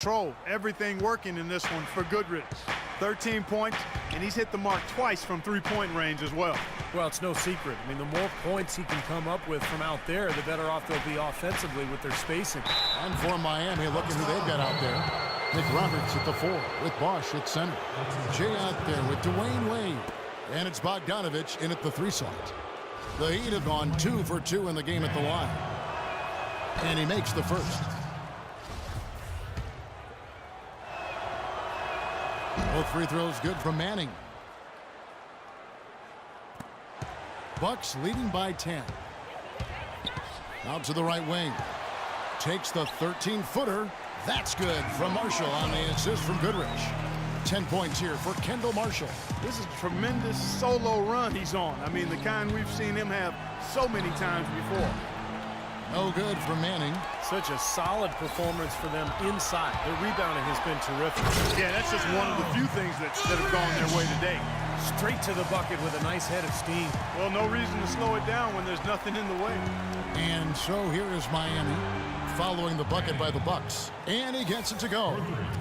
Control, everything working in this one for Goodrich. 13 points, and he's hit the mark twice from three-point range as well. Well, it's no secret. I mean, the more points he can come up with from out there, the better off they'll be offensively with their spacing. And for Miami, look at who they've got out there. Nick Roberts at the 4 with Bosch at center. Jay out there with Dwayne Wade. And it's Bogdanovich in at the 3 slot. The Heat have gone 2 for 2 in the game at the line. And he makes the first. Both free throws good from Manning. Bucks leading by 10. Out to the right wing. Takes the 13-footer. That's good from Marshall on the assist from Goodrich. 10 points here for Kendall Marshall. This is a tremendous solo run he's on. I mean, the kind we've seen him have so many times before. No good from Manning. Such a solid performance for them inside. Their rebounding has been terrific. Yeah, that's just one of the few things that have gone their way today. Straight to the bucket with a nice head of steam. Well, no reason to slow it down when there's nothing in the way. And so here is Miami following the bucket by the Bucks. And he gets it to go.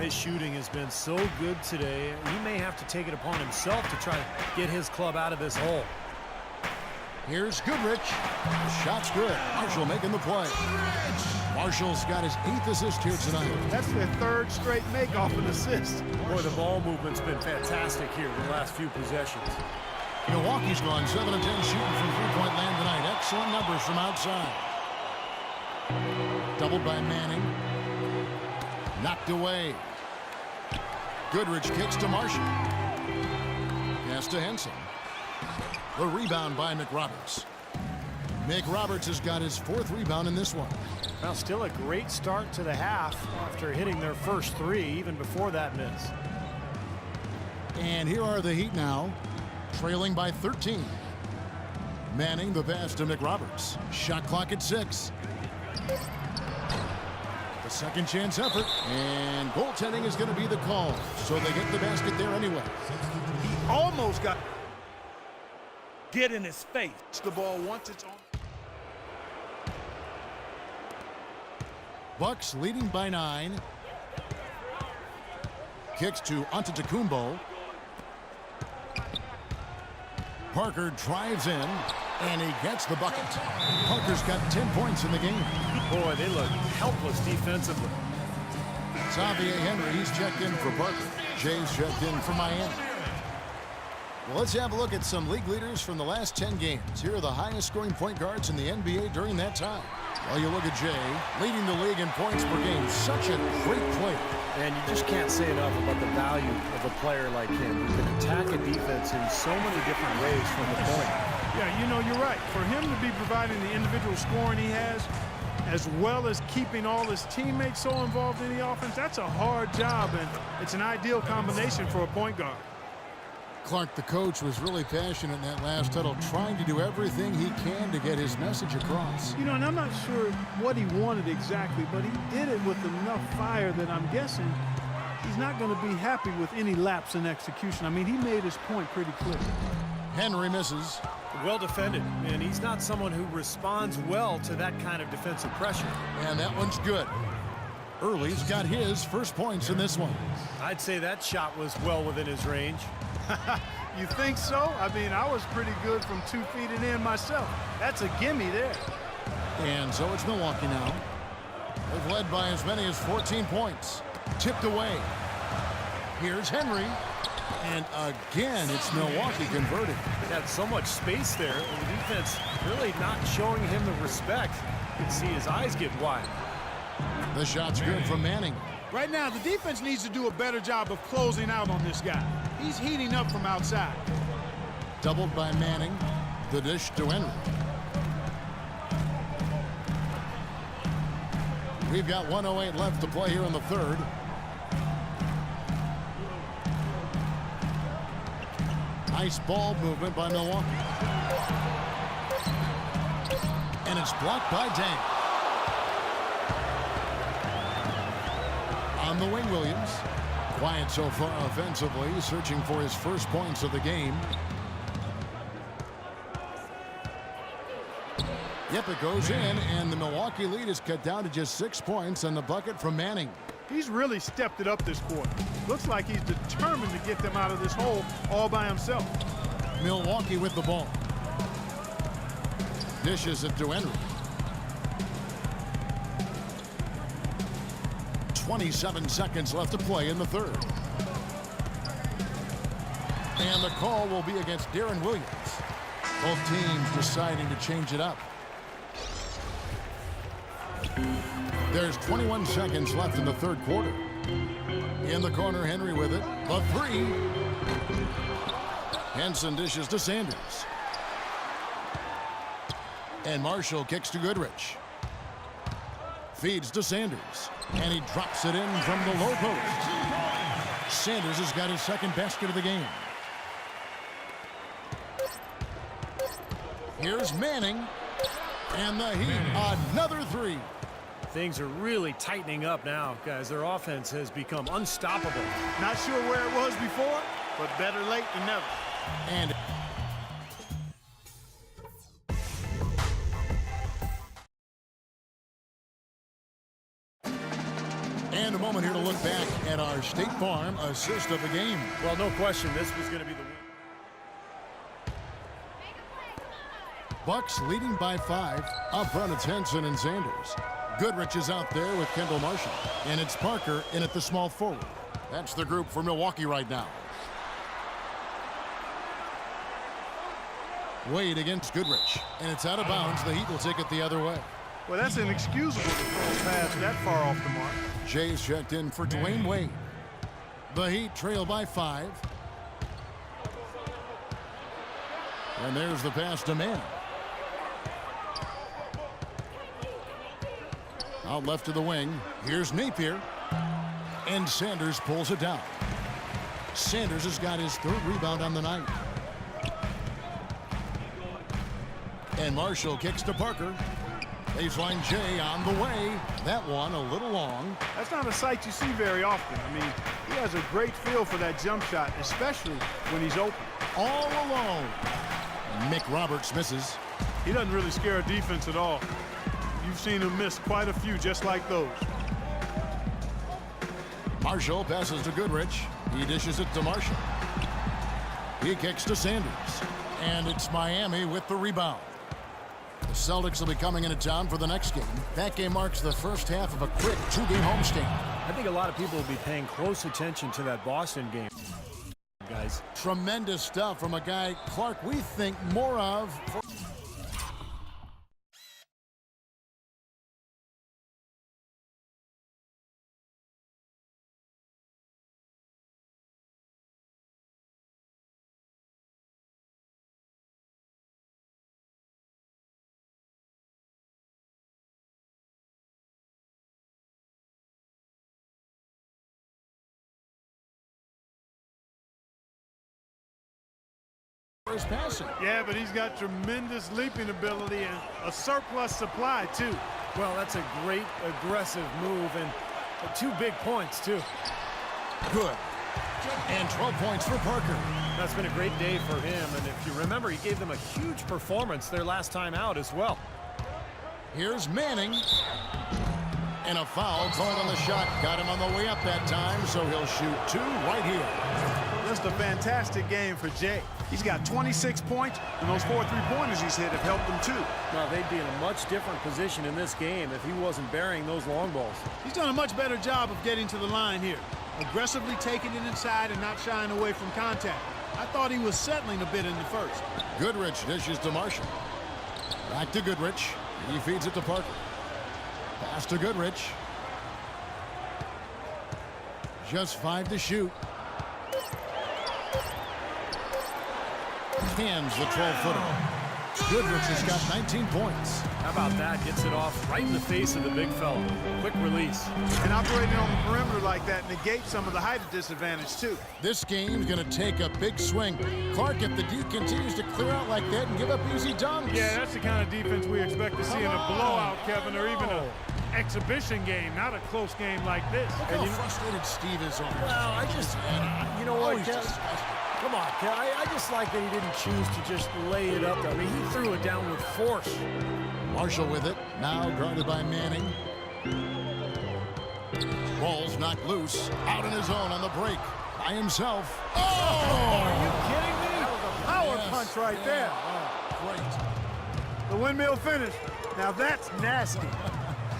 His shooting has been so good today. He may have to take it upon himself to try to get his club out of this hole. Here's Goodrich. Shot's good. Marshall making the play. Marshall's got his 8th assist here tonight. That's their 3rd straight make off an assist. Boy, the ball movement's been fantastic here the last few possessions. Milwaukee's gone 7 of 10 shooting from three-point land tonight. Excellent numbers from outside. Doubled by Manning. Knocked away. Goodrich kicks to Marshall. Pass to Henson. The rebound by McRoberts. McRoberts has got his 4th rebound in this one. Well, still a great start to the half after hitting their first 3, even before that miss. And here are the Heat now, trailing by 13. Manning the pass to McRoberts. Shot clock at 6. The second chance effort, and goaltending is going to be the call. So they get the basket there anyway. He almost got... Get in his face. The ball once it's on. Bucks leading by 9. Kicks to Antetokounmpo. Parker drives in, and he gets the bucket. Parker's got 10 points in the game. Boy, they look helpless defensively. Xavier Henry, he's checked in for Parker. Jay's checked in for Miami. Well, let's have a look at some league leaders from the last 10 games. Here are the highest scoring point guards in the NBA during that time. Well, you look at Jay, leading the league in points per game. Such a great player. And you just can't say enough about the value of a player like him. He can attack a defense in so many different ways from the point. Yeah, you know, you're right. For him to be providing the individual scoring he has, as well as keeping all his teammates so involved in the offense, that's a hard job, and it's an ideal combination for a point guard. Clark, the coach, was really passionate in that last huddle, trying to do everything he can to get his message across. You know, and I'm not sure what he wanted exactly, but he did it with enough fire that I'm guessing he's not going to be happy with any lapse in execution. I mean, he made his point pretty clear. Henry misses. Well defended, and he's not someone who responds well to that kind of defensive pressure. And that one's good. Early's got his first points in this one. I'd say that shot was well within his range. You think so? I mean, I was pretty good from 2 feet and in myself. That's a gimme there. And so it's Milwaukee now. They've led by as many as 14 points. Tipped away. Here's Henry. And again, it's Milwaukee converted. They had so much space there, and the defense really not showing him the respect. You can see his eyes get wide. The shot's good from Manning. Right now, the defense needs to do a better job of closing out on this guy. He's heating up from outside. Doubled by Manning. The dish to Henry. We've got 1:08 left to play here in the third. Nice ball movement by Milwaukee. And it's blocked by Deng. On the wing, Williams. Quiet so far offensively, searching for his first points of the game. Yep, it goes in, and the Milwaukee lead is cut down to just 6 points on the bucket from Manning. He's really stepped it up this quarter. Looks like he's determined to get them out of this hole all by himself. Milwaukee with the ball. Dishes it to Henry. 27 seconds left to play in the third. And the call will be against Darren Williams. Both teams deciding to change it up. There's 21 seconds left in the third quarter. In the corner, Henry with it. The three. Henson dishes to Sanders. And Marshall kicks to Goodrich. Feeds to Sanders. And he drops it in from the low post. Sanders has got his second basket of the game. Here's Manning. And the Heat, another three. Things are really tightening up now, guys. Their offense has become unstoppable. Not sure where it was before, but better late than never. And a moment here to look back at our State Farm assist of the game. Well, no question, this was going to be the win. Bucks leading by 5. Up front, it's Henson and Sanders. Goodrich is out there with Kendall Marshall. And it's Parker in at the small forward. That's the group for Milwaukee right now. Wade against Goodrich. And it's out of bounds. The Heat will take it the other way. Well, that's inexcusable to throw a pass that far off the mark. Jay's checked in for Dwayne Wade. The Heat trail by 5. And there's the pass to Manning. Out left to the wing. Here's Napier. And Sanders pulls it down. Sanders has got his third rebound on the night. And Marshall kicks to Parker. Baseline Jay on the way. That one a little long. That's not a sight you see very often. I mean, he has a great feel for that jump shot, especially when he's open. All alone. Mick Roberts misses. He doesn't really scare a defense at all. You've seen him miss quite a few just like those. Marshall passes to Goodrich. He dishes it to Marshall. He kicks to Sanders. And it's Miami with the rebound. The Celtics will be coming into town for the next game. That game marks the first half of a quick 2-game homestand. I think a lot of people will be paying close attention to that Boston game, guys. Tremendous stuff from a guy, Clark, we think more of. First passing. Yeah, but he's got tremendous leaping ability and a surplus supply, too. Well, that's a great aggressive move, and 2 big points, too. Good. And 12 points for Parker. That's been a great day for him, and if you remember, he gave them a huge performance their last time out as well. Here's Manning. And a foul called on the shot. Got him on the way up that time, so he'll shoot 2 right here. Just a fantastic game for Jay. He's got 26 points, and those 4 3-pointers he's hit have helped him, too. Well, they'd be in a much different position in this game if he wasn't burying those long balls. He's done a much better job of getting to the line here. Aggressively taking it inside and not shying away from contact. I thought he was settling a bit in the first. Goodrich dishes to Marshall. Back to Goodrich. He feeds it to Parker. Pass to Goodrich. Just 5 to shoot. Cans the 12-footer. Goodrich has got 19 points. How about that? Gets it off right in the face of the big fella. Quick release. And operating on the perimeter like that negates some of the height disadvantage, too. This game's going to take a big swing. Clark, if the D continues to clear out like that and give up easy dunks. Yeah, that's the kind of defense we expect to see in a blowout, Kevin, or even an exhibition game, not a close game like this. Look how frustrated Steve is on this. Well, I just, you know what, Kev? Come on, Kev. I just like that he didn't choose to just lay it up there. I mean, he threw it down with force. Marshall with it. Now guarded by Manning. Ball's He's knocked loose, out on his own on the break, by himself. Oh! Are you kidding me? That was a power Yes, punch right yeah. there. Oh, great. The windmill finish. Now that's nasty.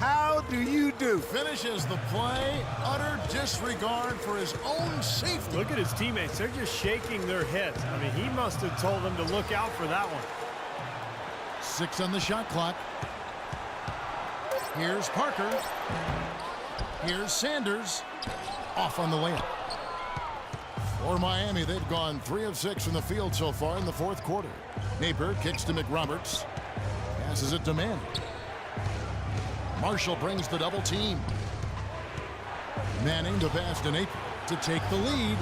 How do you do? Finishes the play, utter disregard for his own safety. Look at his teammates. They're just shaking their heads. I mean, he must have told them to look out for that one. 6 on the shot clock. Here's Parker. Here's Sanders. Off on the layup. For Miami, they've gone 3 of 6 from the field so far in the fourth quarter. Napier kicks to McRoberts. Passes it to Manning. Marshall brings the double team. Manning to pass to Napier to take the lead.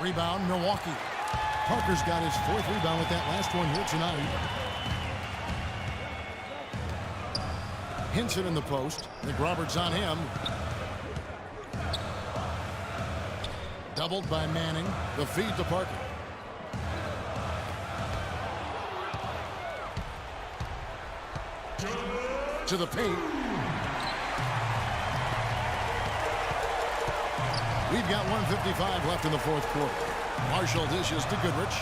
Rebound, Milwaukee. Parker's got his 4th rebound with that last one here tonight. Hinson in the post. McRoberts on him. Doubled by Manning. The feed to Parker. To the paint. We've got 1:55 left in the fourth quarter. Marshall dishes to Goodrich.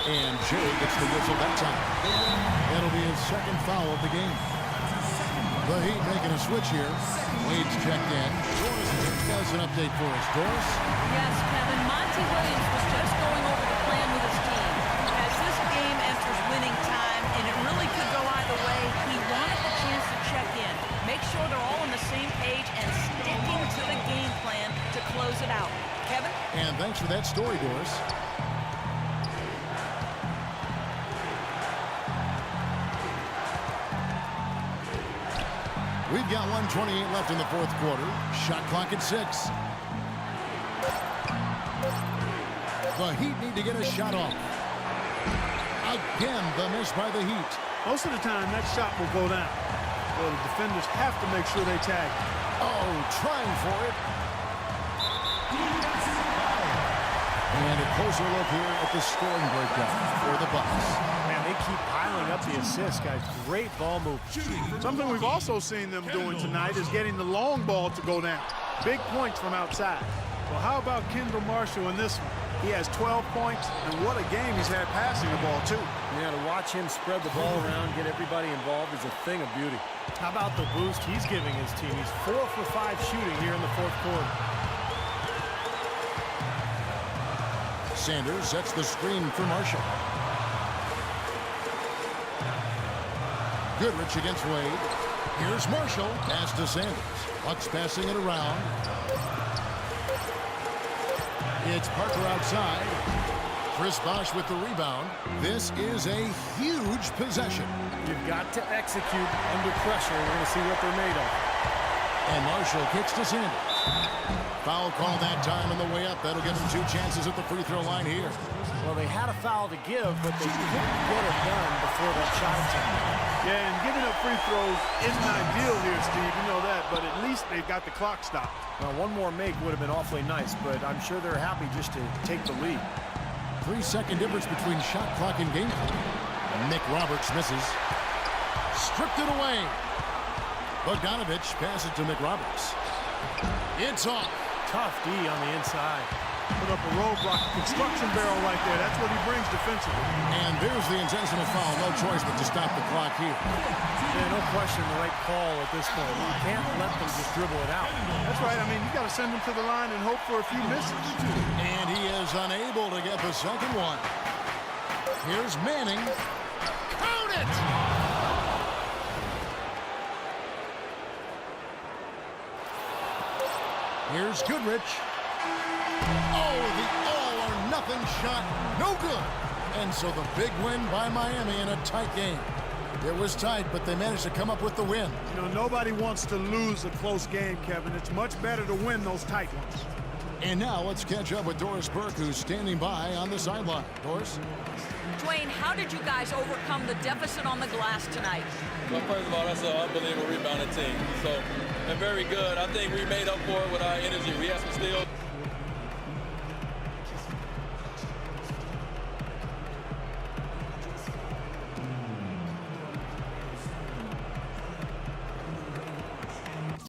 And Jay gets the whistle that time. That'll be his 2nd foul of the game. The Heat making a switch here. Wade's checked in. Doris has an update for us. Doris? Yes, Kevin. Monty Williams was just going over the plan with his team. As this game enters winning time, and it really could go either way, he wanted the chance to check in, make sure they're all on the same page, and sticking to the game plan to close it out. Kevin? And thanks for that story, Doris. We've got 1:28 left in the fourth quarter. Shot clock at 6. The Heat need to get a shot off. Again, the miss by the Heat. Most of the time, that shot will go down. Well, the defenders have to make sure they tag. Oh, trying for it. And a closer look here at the scoring breakdown for the Bucks. Man, they keep piling up the assists, guys. Great ball move. Something we've also seen them doing tonight is getting the long ball to go down. Big points from outside. Well, how about Kendall Marshall in this one? He has 12 points, and what a game he's had passing the ball, too. Yeah, to watch him spread the ball around, get everybody involved is a thing of beauty. How about the boost he's giving his team? He's 4 for 5 shooting here in the fourth quarter. Sanders sets the screen for Marshall. Goodrich against Wade. Here's Marshall. Pass to Sanders. Bucks passing it around. It's Parker outside. Chris Bosh with the rebound. This is a huge possession. You've got to execute under pressure. We're going to see what they're made of. And Marshall kicks to Sanders. Foul call that time on the way up. That'll give them 2 chances at the free throw line here. Well, they had a foul to give, but they couldn't get it done before that shot attempt. Yeah, and giving up free throws isn't ideal here, Steve. You know that, but at least they've got the clock stopped. Now, one more make would have been awfully nice, but I'm sure they're happy just to take the lead. 3-second difference between shot clock and game clock. McRoberts misses. Stripped it away. Bogdanovich passes to McRoberts. It's off. Tough D on the inside. Put up a roadblock, a construction barrel right there. That's what he brings defensively. And there's the intentional foul. No choice but to stop the clock here. Yeah, no question the right call at this point. You can't let them just dribble it out. That's right. I mean, you got to send him to the line and hope for a few misses. And he is unable to get the second one. Here's Manning. Count it! Here's Goodrich. Oh, the all-or-nothing shot. No good. And so the big win by Miami in a tight game. It was tight, but they managed to come up with the win. You know, nobody wants to lose a close game, Kevin. It's much better to win those tight ones. And now let's catch up with Doris Burke, who's standing by on the sideline. Doris? Dwayne, how did you guys overcome the deficit on the glass tonight? Well, first of all, that's an unbelievable rebounding team. So they're very good. I think we made up for it with our energy. We had some steals.